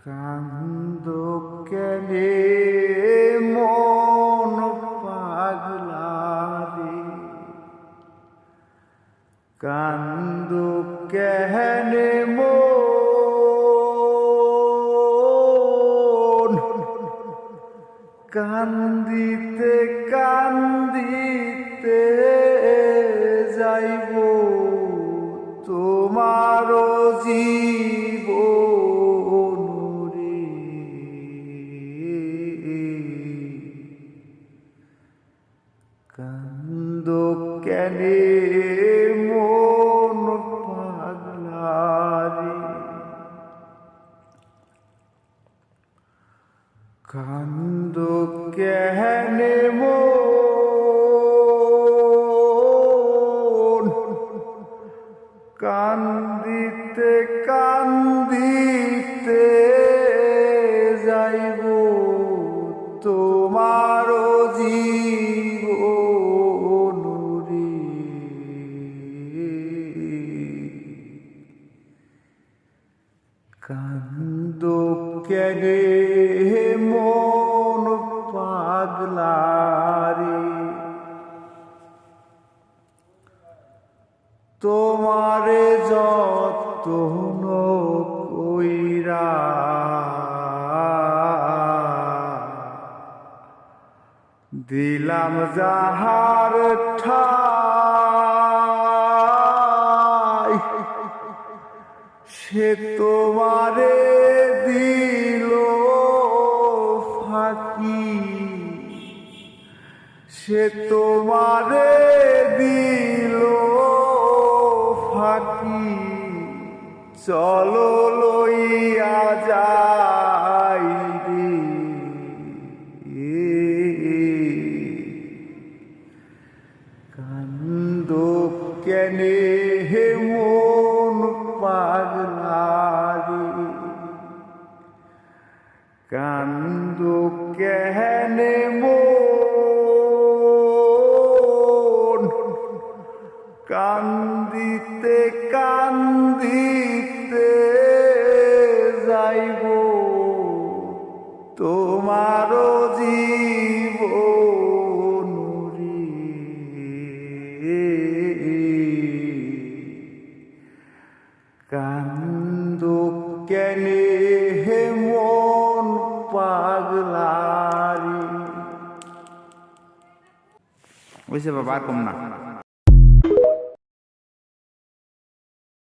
কান্দ কেনে মন পাগলা রে, কান্দ কেনে মন, কান্দিতে কান্দিতে যাইব তোমার জীবন রে। কান্দ কেনে মন পাগলা রে, কান্দ কেনে মন, কান্দিতে কান্দিতে যাইব তোমার জীবন রে। কান্দ কেনে মন পাগলা রে, তোমারে যতন কইরা দিলাম যাহার ঠাই, সে তোমারে দিল ফাঁকি, সে তোমারে দিল ফাঁকি। চলো লইয়া যাই রে, কান্দ কেনে হে মন পাগলা রে, কান্দ কেনে মন, কান্দিতে কান্দিতে যাইব তোমার জীবন রে। কান্দ কেনে হে মন পাগলা রে। ওইসে বাবা আর কম না।